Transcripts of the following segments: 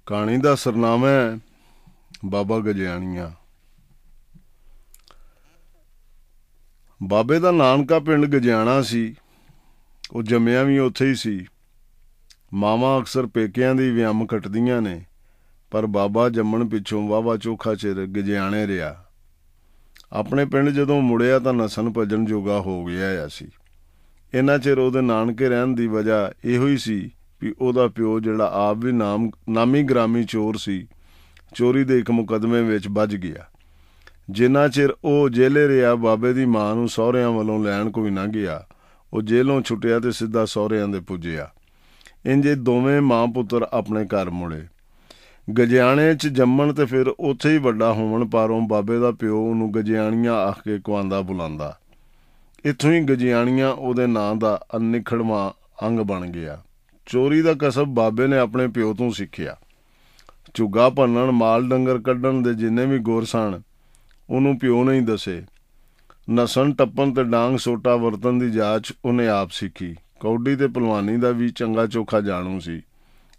कहानी का सरनामा है बाबा गजियाणिया। बाबे का नानका पिंड गजियाणा सी। वो जम्मिया भी उत्थे ही सी। मावां अक्सर पेकियां दी व्यम कटदियां ने, पर बाबा जम्मण पिछों वाहवा चोखा चिर गजियाणे रहा। अपने पिंड जदों मुड़िया तां नसन भजन जोगा हो गया सी। इन्ना चिर उहदे नानके रहण दी वजह इहो ही सी भी उहदा प्यो जिहड़ा आप भी नामी ग्रामी चोर सी, चोरी दे एक मुकदमे विच बज गया। जिन्ना चिर ਉਹ ਜੇਲੇ ਰਿਹਾ, बाबे ਦੀ मां ਨੂੰ ਸਹੁਰਿਆਂ ਵੱਲੋਂ ਲੈਣ ਕੋਈ ਨਾ ਗਿਆ। ਉਹ ਜੇਲੋਂ ਛੁੱਟਿਆ ਤੇ ਸਿੱਧਾ ਸਹੁਰਿਆਂ ਦੇ ਪੁੱਜਿਆ। ਇੰਜੇ ਦੋਵੇਂ ਮਾਂ ਪੁੱਤਰ ਆਪਣੇ ਘਰ ਮੁੜੇ। ਗਜਿਆਣੇ 'ਚ ਜੰਮਣ ਤੇ ਫਿਰ ਉੱਥੇ ਹੀ ਵੱਡਾ ਹੋਣ ਪਾਰੋਂ ਬਾਬੇ ਦਾ ਪਿਓ ਉਹਨੂੰ ਗਜਿਆਣੀਆਂ ਆਖ ਕੇ ਕੁਆਂਦਾ ਬੁਲਾਉਂਦਾ। ਇੱਥੋਂ ਹੀ ਗਜਿਆਣੀਆਂ ਉਹਦੇ ਨਾਂ ਦਾ ਅਨਿਖੜਵਾਂ ਅੰਗ ਬਣ ਗਿਆ। ਚੋਰੀ ਦਾ ਕਸਬ ਬਾਬੇ ਨੇ ਆਪਣੇ ਪਿਓ ਤੋਂ ਸਿੱਖਿਆ। ਝੁੱਗਾ ਭੰਨਣ, ਮਾਲ ਡੰਗਰ ਕੱਢਣ ਦੇ ਜਿੰਨੇ ਵੀ ਗੁਰ ਸਨ ਉਹਨੂੰ ਪਿਓ ਨੇ ਹੀ ਦੱਸੇ। ਨਸਣ ਟੱਪਣ ਤੇ ਡਾਂਗ ਸੋਟਾ ਵਰਤਣ ਦੀ ਜਾਚ ਉਹਨੇ ਆਪ ਸਿੱਖੀ। ਕੌਡੀ ਤੇ ਭਲਵਾਨੀ ਦਾ ਵੀ ਚੰਗਾ ਚੋਖਾ ਜਾਣੂ ਸੀ।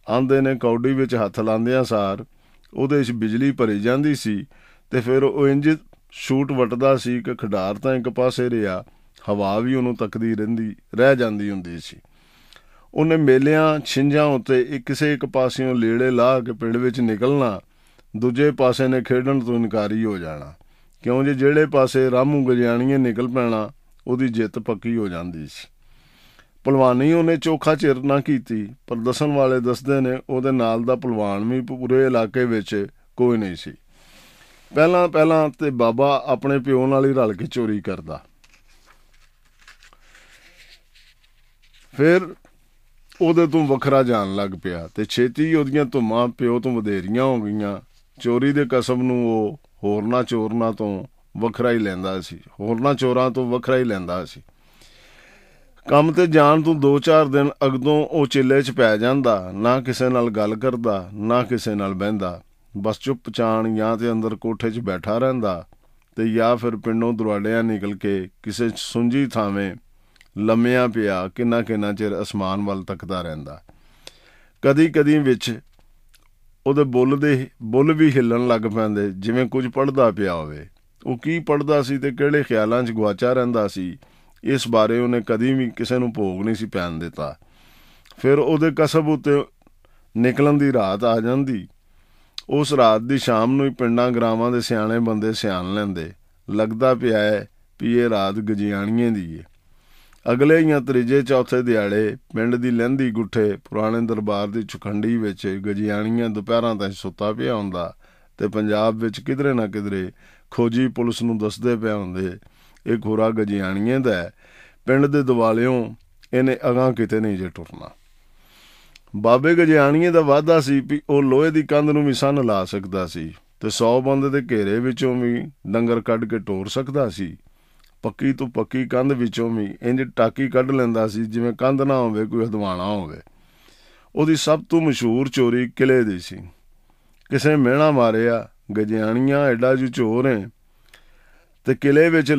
ਆਂਦੇ ਨੇ ਕੌਡੀ ਵਿੱਚ ਹੱਥ ਲਾਉਂਦਿਆਂ ਸਾਰ ਉਹਦੇ 'ਚ ਬਿਜਲੀ ਭਰੀ ਜਾਂਦੀ ਸੀ ਤੇ ਫਿਰ ਉਹ ਇੰਜ ਛੂਟ ਵੱਟਦਾ ਸੀ ਕਿ ਖਿਡਾਰ ਤਾਂ ਇੱਕ ਪਾਸੇ ਰਿਹਾ, ਹਵਾ ਵੀ ਉਹਨੂੰ ਤੱਕਦੀ ਰਹਿ ਜਾਂਦੀ ਹੁੰਦੀ ਸੀ। ਉਹਨੇ ਮੇਲਿਆਂ ਛਿੰਝਾਂ ਉੱਤੇ ਕਿਸੇ ਇੱਕ ਪਾਸਿਓਂ ਲੀੜੇ ਲਾਹ ਕੇ ਪਿੰਡ ਵਿੱਚ ਨਿਕਲਣਾ, ਦੂਜੇ ਪਾਸੇ ਨੇ ਖੇਡਣ ਤੋਂ ਇਨਕਾਰੀ ਹੋ ਜਾਣਾ, ਕਿਉਂ ਜੇ ਜਿਹੜੇ ਪਾਸੇ ਰਾਮੂ ਗਜਿਆਣੀਏ ਨਿਕਲ ਪੈਣਾ ਉਹਦੀ ਜਿੱਤ ਪੱਕੀ ਹੋ ਜਾਂਦੀ ਸੀ। ਭਲਵਾਨੀ ਉਹਨੇ ਚੋਖਾ ਚਿਰ ਨਾ ਕੀਤੀ, ਪਰ ਦੱਸਣ ਵਾਲੇ ਦੱਸਦੇ ਨੇ ਉਹਦੇ ਨਾਲ ਦਾ ਭਲਵਾਨ ਵੀ ਪੂਰੇ ਇਲਾਕੇ ਵਿੱਚ ਕੋਈ ਨਹੀਂ ਸੀ। ਪਹਿਲਾਂ ਤੇ ਬਾਬਾ ਆਪਣੇ ਪਿਓ ਨਾਲ ਹੀ ਰਲ ਕੇ ਚੋਰੀ ਕਰਦਾ, ਫਿਰ ਉਹਦੇ ਤੋਂ ਵੱਖਰਾ ਜਾਣ ਲੱਗ ਪਿਆ ਤੇ ਛੇਤੀ ਉਹਦੀਆਂ ਧੁੰਮਾਂ ਪਿਓ ਤੋਂ ਵਧੇਰੀਆਂ ਹੋ ਗਈਆਂ। ਚੋਰੀ ਦੇ ਕਸਬ ਨੂੰ ਉਹ ਹੋਰਨਾਂ ਚੋਰਾਂ ਤੋਂ ਵੱਖਰਾ ਹੀ ਲੈਂਦਾ ਸੀ। ਕੰਮ ਤੇ ਜਾਣ ਤੋਂ 2-4 ਦਿਨ ਅਗਦੋਂ ਉਹ ਚਿੱਲੇ 'ਚ ਪੈ ਜਾਂਦਾ। ਨਾ ਕਿਸੇ ਨਾਲ ਗੱਲ ਕਰਦਾ, ਨਾ ਕਿਸੇ ਨਾਲ ਬਹਿੰਦਾ। ਬਸ ਚੁੱਪ ਚਾਣ ਜਾਂ ਤੇ ਅੰਦਰ ਕੋਠੇ 'ਚ ਬੈਠਾ ਰਹਿੰਦਾ ਤੇ ਜਾਂ ਫਿਰ ਪਿੰਡੋਂ ਦਰਵਾੜਿਆਂ ਨਿਕਲ ਕੇ ਕਿਸੇ ਸੁੰਝੀ ਥਾਵੇਂ ਲੰਮਿਆਂ ਪਿਆ ਕਿੰਨਾ ਚਿਰ ਅਸਮਾਨ ਵੱਲ ਤੱਕਦਾ ਰਹਿੰਦਾ। ਕਦੀ ਵਿੱਚ ਉਹਦੇ ਬੁੱਲ ਵੀ ਹਿੱਲਣ ਲੱਗ ਪੈਂਦੇ, ਜਿਵੇਂ ਕੁਝ ਪੜ੍ਹਦਾ ਪਿਆ ਹੋਵੇ। ਉਹ ਕੀ ਪੜ੍ਹਦਾ ਸੀ ਤੇ ਕਿਹੜੇ ਖਿਆਲਾਂ 'ਚ ਗੁਆਚਾ ਰਹਿੰਦਾ ਸੀ, ਇਸ ਬਾਰੇ ਉਹਨੇ ਕਦੀ ਵੀ ਕਿਸੇ ਨੂੰ ਭੋਗ ਨਹੀਂ ਸੀ ਪੈਣ ਦਿੱਤਾ। ਫਿਰ ਉਹਦੇ ਕਸਬ ਉੱਤੇ ਨਿਕਲਣ ਦੀ ਰਾਤ ਆ ਜਾਂਦੀ। ਉਸ ਰਾਤ ਦੀ ਸ਼ਾਮ ਨੂੰ ਹੀ ਪਿੰਡਾਂ ਗਰਾਵਾਂ ਦੇ ਸਿਆਣੇ ਬੰਦੇ ਸਿਆਣ ਲੈਂਦੇ, ਲੱਗਦਾ ਪਿਆ ਹੈ ਵੀ ਇਹ ਰਾਤ ਗਜਿਆਣੀਏ ਦੀ ਏ। ਅਗਲੇ ਜਾਂ ਤੀਜੇ ਚੌਥੇ ਦਿਹਾੜੇ ਪਿੰਡ ਦੀ ਲਹਿੰਦੀ ਗੁੱਠੇ ਪੁਰਾਣੇ ਦਰਬਾਰ ਦੀ ਚੁਖੰਡੀ ਵਿੱਚ ਗਜਿਆਣੀਆਂ ਦੁਪਹਿਰਾਂ ਤਾਈਂ ਸੁੱਤਾ ਪਿਆ ਹੁੰਦਾ ਤੇ ਪੰਜਾਬ ਵਿੱਚ ਕਿਧਰੇ ਨਾ ਕਿਧਰੇ ਖੋਜੀ ਪੁਲਿਸ ਨੂੰ ਦੱਸਦੇ ਪਿਆ ਹੁੰਦੇ, ਇਹ ਖੋਰਾ ਗਜਿਆਣੀਏ ਦਾ ਹੈ, ਪਿੰਡ ਦੇ ਦਿਵਾਲਿਓਂ ਇਹਨੇ ਅਗਾਂਹ ਕਿਤੇ ਨਹੀਂ ਜੇ ਟੁਰਨਾ। ਬਾਬੇ ਗਜਿਆਣੀਏ ਦਾ ਵਾਅਦਾ ਸੀ ਵੀ ਉਹ ਲੋਹੇ ਦੀ ਕੰਧ ਨੂੰ ਵੀ ਸੰਨ ਲਾ ਸਕਦਾ ਸੀ ਤੇ 100 ਬੰਦੇ ਦੇ ਘੇਰੇ ਵਿੱਚੋਂ ਵੀ ਡੰਗਰ ਕੱਢ ਕੇ ਟੋਰ ਸਕਦਾ ਸੀ। ਪੱਕੀ ਤੋਂ ਪੱਕੀ ਕੰਧ ਵਿੱਚੋਂ ਵੀ ਇੰਜ ਟਾਕੀ ਕੱਢ ਲੈਂਦਾ ਸੀ ਜਿਵੇਂ ਕੰਧ ਨਾ ਹੋਵੇ, ਕੋਈ ਹਦਵਾਣਾ ਹੋਵੇ। ਉਹਦੀ ਸਭ ਤੋਂ ਮਸ਼ਹੂਰ ਚੋਰੀ ਕਿਲੇ ਦੀ ਸੀ। ਕਿਸੇ ਮਿਹਣਾ ਮਾਰਿਆ, ਗਜਿਆਣੀਆਂ ਐਡਾ ਜੂ ਚੋਰ ਏ ਤੇ ਕਿਲੇ ਵਿੱਚ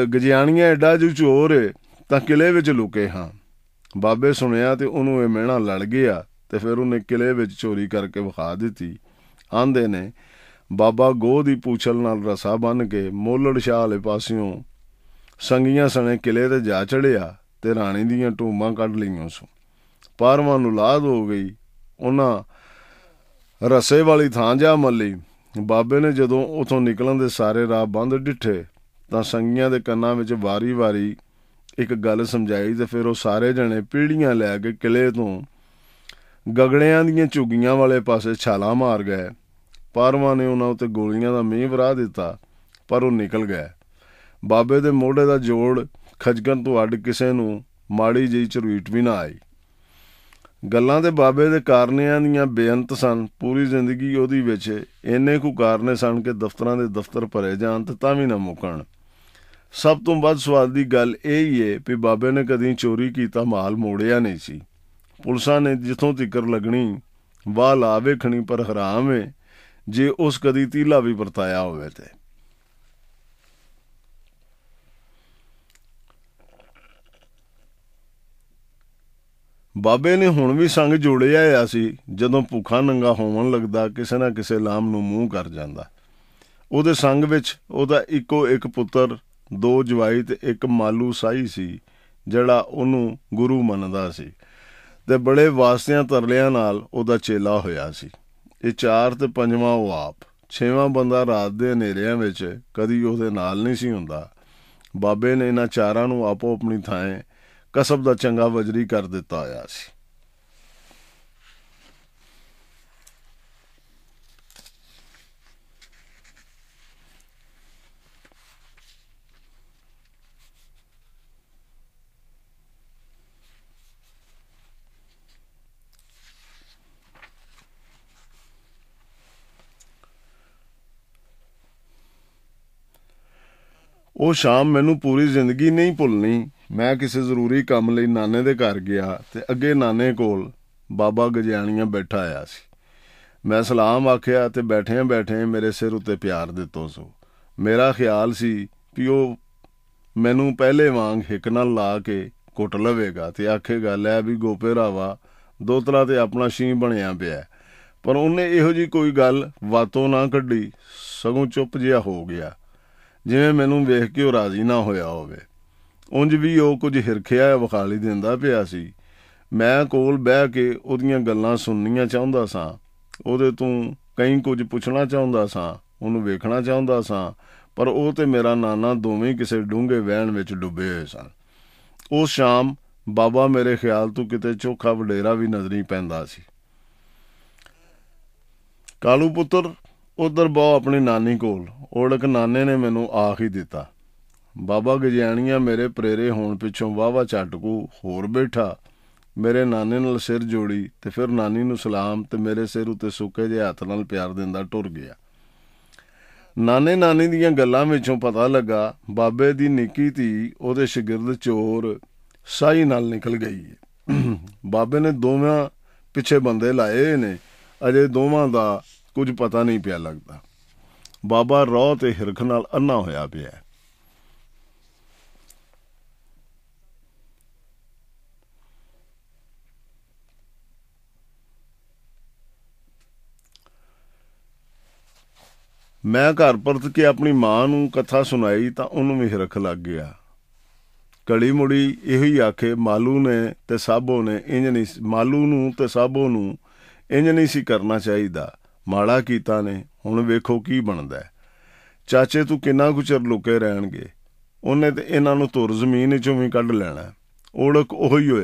ਗਜਿਆਣੀਆਂ ਐਡਾ ਜੂ ਚੋਰ ਏ ਤਾਂ ਕਿਲੇ ਵਿੱਚ ਲੁਕੇ ਹਾਂ। ਬਾਬੇ ਸੁਣਿਆ ਤੇ ਉਹਨੂੰ ਇਹ ਮਿਹਣਾ ਲੜ ਗਿਆ ਤੇ ਫਿਰ ਉਹਨੇ ਕਿਲੇ ਵਿੱਚ ਚੋਰੀ ਕਰਕੇ ਵਿਖਾ ਦਿੱਤੀ। ਆਂਦੇ ਨੇ ਬਾਬਾ ਗੋਹ ਦੀ ਪੂਛਲ ਨਾਲ ਰਸਾ ਬੰਨ੍ਹ ਕੇ ਮੋਲੜ ਸ਼ਾਹ ਵਾਲੇ ਪਾਸਿਓਂ ਸੰਗੀਆਂ ਸਣੇ ਕਿਲੇ ਤੇ ਜਾ ਚੜਿਆ ਤੇ ਰਾਣੀ ਦੀਆਂ ਟੂਮਾਂ ਕੱਢ ਲਈਆਂ ਸੋ। ਪਾਰਵਾਂ ਨੂੰ ਲਾਦ ਹੋ ਗਈ। ਉਹਨਾਂ ਰਸੇ ਵਾਲੀ ਥਾਂ ਜਾ ਮੱਲੀ। ਬਾਬੇ ਨੇ ਜਦੋਂ ਉਥੋਂ ਨਿਕਲਣ ਦੇ ਸਾਰੇ ਰਾਹ ਬੰਦ ਡਿੱਠੇ ਤਾਂ ਸੰਗੀਆਂ ਦੇ ਕੰਨਾਂ ਵਿੱਚ ਵਾਰੀ ਇੱਕ ਗੱਲ ਸਮਝਾਈ ਤੇ ਫਿਰ ਉਹ ਸਾਰੇ ਜਣੇ ਪੀੜੀਆਂ ਲੈ ਕੇ ਕਿਲੇ ਤੋਂ ਗਗੜਿਆਂ ਦੀਆਂ ਝੁੱਗੀਆਂ ਵਾਲੇ ਪਾਸੇ ਛਾਲਾਂ ਮਾਰ ਗਏ। ਪਾਰਵਾਂ ਨੇ ਉਹਨਾਂ ਉੱਤੇ ਗੋਲੀਆਂ ਦਾ ਮੀਂਹ ਵਰਾ ਦਿੱਤਾ, ਪਰ ਉਹ ਨਿਕਲ ਗਏ। ਬਾਬੇ ਦੇ ਮੋਢੇ ਦਾ ਜੋੜ ਖਜਕਣ ਤੋਂ ਅੱਡ ਕਿਸੇ ਨੂੰ ਮਾੜੀ ਜਿਹੀ ਝਰੀਟ ਵੀ ਨਾ ਆਈ। ਗੱਲਾਂ ਤੇ ਬਾਬੇ ਦੇ ਕਾਰਨਿਆਂ ਦੀਆਂ ਬੇਅੰਤ ਸਨ। ਪੂਰੀ ਜ਼ਿੰਦਗੀ ਉਹਦੀ ਵਿੱਚ ਇੰਨੇ ਕੁ ਕਾਰਨੇ ਸਨ ਕਿ ਦਫ਼ਤਰਾਂ ਦੇ ਦਫ਼ਤਰ ਭਰੇ ਜਾਣ ਤੇ ਤਾਂ ਵੀ ਨਾ ਮੁੱਕਣ। ਸਭ ਤੋਂ ਵੱਧ ਸਵਾਦ ਦੀ ਗੱਲ ਇਹ ਹੀ ਏ ਵੀ ਬਾਬੇ ਨੇ ਕਦੀ ਚੋਰੀ ਕੀਤਾ ਮਾਲ ਮੋੜਿਆ ਨਹੀਂ ਸੀ। ਪੁਲਿਸਾਂ ਨੇ ਜਿੱਥੋਂ ਤਿੱਕਰ ਲੱਗਣੀ ਵਾਹ ਲਾ ਵੇਖਣੀ, ਪਰ ਹਰਾਮ ਏ ਜੇ ਉਸ ਕਦੀ ਤੀਲਾ ਵੀ ਵਰਤਾਇਆ ਹੋਵੇ ਤੇ। ਬਾਬੇ ਨੇ ਹੁਣ ਵੀ ਸੰਗ ਜੋੜਿਆ ਹੋਇਆ ਸੀ। ਜਦੋਂ ਭੁੱਖਾ ਨੰਗਾ ਹੋਣ ਲੱਗਦਾ ਕਿਸੇ ਨਾ ਕਿਸੇ ਲਾਮ ਨੂੰ ਮੂੰਹ ਕਰ ਜਾਂਦਾ। ਉਹਦੇ ਸੰਗ ਵਿੱਚ ਉਹਦਾ ਇੱਕੋ ਇੱਕ ਪੁੱਤਰ, 2 ਜਵਾਈ ਤੇ ਇੱਕ ਮਾਲੂ ਸਾਈ ਸੀ ਜਿਹੜਾ ਉਹਨੂੰ ਗੁਰੂ ਮੰਨਦਾ ਸੀ ਤੇ ਬੜੇ ਵਾਸਤਿਆਂ ਤਰਲਿਆਂ ਨਾਲ ਉਹਦਾ ਚੇਲਾ ਹੋਇਆ ਸੀ। ਇਹ 4 ਤੇ 5ਵਾਂ ਉਹ ਆਪ। 6ਵਾਂ ਬੰਦਾ ਰਾਤ ਦੇ ਹਨੇਰਿਆਂ ਵਿੱਚ ਕਦੀ ਉਹਦੇ ਨਾਲ ਨਹੀਂ ਸੀ ਹੁੰਦਾ। ਬਾਬੇ ਨੇ ਇਹਨਾਂ 4 ਨੂੰ ਆਪੋ ਆਪਣੀ ਥਾਂ ਕਸਬ ਦਾ ਚੰਗਾ ਵਜ਼ਰੀ ਕਰ ਦਿੱਤਾ ਹੋਇਆ ਸੀ। ਉਹ ਸ਼ਾਮ ਮੈਨੂੰ ਪੂਰੀ ਜ਼ਿੰਦਗੀ ਨਹੀਂ ਭੁੱਲਣੀ। ਮੈਂ ਕਿਸੇ ਜ਼ਰੂਰੀ ਕੰਮ ਲਈ ਨਾਨੇ ਦੇ ਘਰ ਗਿਆ ਤੇ ਅੱਗੇ ਨਾਨੇ ਕੋਲ ਬਾਬਾ ਗਜਿਆਣੀਆਂ ਬੈਠਾ ਆਇਆ ਸੀ। ਮੈਂ ਸਲਾਮ ਆਖਿਆ ਤੇ ਬੈਠਿਆਂ ਬੈਠੇ ਮੇਰੇ ਸਿਰ ਉੱਤੇ ਪਿਆਰ ਦਿੱਤੋ ਸੋ। ਮੇਰਾ ਖਿਆਲ ਸੀ ਵੀ ਉਹ ਮੈਨੂੰ ਪਹਿਲੇ ਵਾਂਗ ਹਿੱਕ ਨਾਲ ਲਾ ਕੇ ਕੁੱਟ ਲਵੇਗਾ ਤੇ ਆਖੇਗਾ, ਲੈ ਵੀ ਗੋਪੇ ਰਾਵਾ, ਦੋਤਰਾ ਤੇ ਆਪਣਾ ਸ਼ੀਂ ਬਣਿਆ ਪਿਆ। ਪਰ ਉਹਨੇ ਇਹੋ ਜਿਹੀ ਕੋਈ ਗੱਲ ਵਾਤੋਂ ਨਾ ਕੱਢੀ, ਸਗੋਂ ਚੁੱਪ ਜਿਹਾ ਹੋ ਗਿਆ, ਜਿਵੇਂ ਮੈਨੂੰ ਵੇਖ ਕੇ ਉਹ ਰਾਜ਼ੀ ਨਾ ਹੋਇਆ ਹੋਵੇ। ਉਂਝ ਵੀ ਉਹ ਕੁਝ ਹਿਰਖਿਆ ਵਿਖਾਲੀ ਦਿੰਦਾ ਪਿਆ ਸੀ। ਮੈਂ ਕੋਲ ਬਹਿ ਕੇ ਉਹਦੀਆਂ ਗੱਲਾਂ ਸੁਣਨੀਆਂ ਚਾਹੁੰਦਾ ਸਾਂ, ਉਹਦੇ ਤੋਂ ਕਈ ਕੁਝ ਪੁੱਛਣਾ ਚਾਹੁੰਦਾ ਸਾਂ, ਉਹਨੂੰ ਵੇਖਣਾ ਚਾਹੁੰਦਾ ਸਾਂ। ਪਰ ਉਹ ਤੇ ਮੇਰਾ ਨਾਨਾ ਦੋਵੇਂ ਕਿਸੇ ਡੂੰਘੇ ਵਹਿਣ ਵਿੱਚ ਡੁੱਬੇ ਹੋਏ ਸਨ। ਉਸ ਸ਼ਾਮ ਬਾਬਾ ਮੇਰੇ ਖਿਆਲ ਤੋਂ ਕਿਤੇ ਚੋਖਾ ਵਡੇਰਾ ਵੀ ਨਜ਼ਰੀ ਪੈਂਦਾ ਸੀ। ਕਾਲੂ ਪੁੱਤਰ, ਉੱਧਰ ਬਹੁ ਆਪਣੀ ਨਾਨੀ ਕੋਲ। ਓੜਕ ਨਾਨੇ ਨੇ ਮੈਨੂੰ ਆਖ ਹੀ ਦਿੱਤਾ। ਬਾਬਾ ਗਜਿਆਣੀਆਂ ਮੇਰੇ ਪ੍ਰੇਰੇ ਹੋਣ ਪਿੱਛੋਂ ਵਾਹਵਾ ਝਟਕੂ ਹੋਰ ਬੈਠਾ, ਮੇਰੇ ਨਾਨੇ ਨਾਲ ਸਿਰ ਜੋੜੀ ਤੇ ਫਿਰ ਨਾਨੀ ਨੂੰ ਸਲਾਮ ਤੇ ਮੇਰੇ ਸਿਰ ਉੱਤੇ ਸੁੱਕੇ ਜਿਹੇ ਹੱਥ ਨਾਲ ਪਿਆਰ ਦਿੰਦਾ ਟੁਰ ਗਿਆ। ਨਾਨੀ ਦੀਆਂ ਗੱਲਾਂ ਵਿੱਚੋਂ ਪਤਾ ਲੱਗਾ ਬਾਬੇ ਦੀ ਨਿੱਕੀ ਧੀ ਉਹਦੇ ਸ਼ਾਗਿਰਦ ਚੋਰ ਸਾਈ ਨਾਲ ਨਿਕਲ ਗਈ ਹੈ। ਬਾਬੇ ਨੇ ਦੋਵਾਂ ਪਿੱਛੇ ਬੰਦੇ ਲਾਏ ਨੇ, ਅਜੇ ਦੋਵਾਂ ਦਾ ਕੁਝ ਪਤਾ ਨਹੀਂ ਪਿਆ ਲੱਗਦਾ। ਬਾਬਾ ਰੌਹ ਤੇ ਹਿਰਖ ਨਾਲ ਅੰਨਾ ਹੋਇਆ ਪਿਆ। ਮੈਂ ਘਰ ਪਰਤ ਕੇ ਆਪਣੀ ਮਾਂ ਨੂੰ ਕਥਾ ਸੁਣਾਈ ਤਾਂ ਉਹਨੂੰ ਵੀ ਹਿਰਖ ਲੱਗ ਗਿਆ। ਘੜੀ ਮੁੜੀ ਇਹੋ ਹੀ ਆਖੇ, ਮਾਲੂ ਨੂੰ ਤੇ ਸਾਬੋ ਨੂੰ ਇੰਜ ਨਹੀਂ ਸੀ ਕਰਨਾ ਚਾਹੀਦਾ। ਮਾੜਾ ਕੀਤਾ ਨੇ, ਹੁਣ ਵੇਖੋ ਕੀ ਬਣਦਾ। ਚਾਚੇ ਤੂੰ ਕਿੰਨਾ ਕੁ ਚਿਰ ਲੁਕੇ ਰਹਿਣਗੇ, ਉਹਨੇ ਤੇ ਇਹਨਾਂ ਨੂੰ ਧੁਰ ਜ਼ਮੀਨ ਵਿੱਚੋਂ ਵੀ ਕੱਢ ਲੈਣਾ। ਓੜਕ ਉਹੀ ਹੋਇਆ।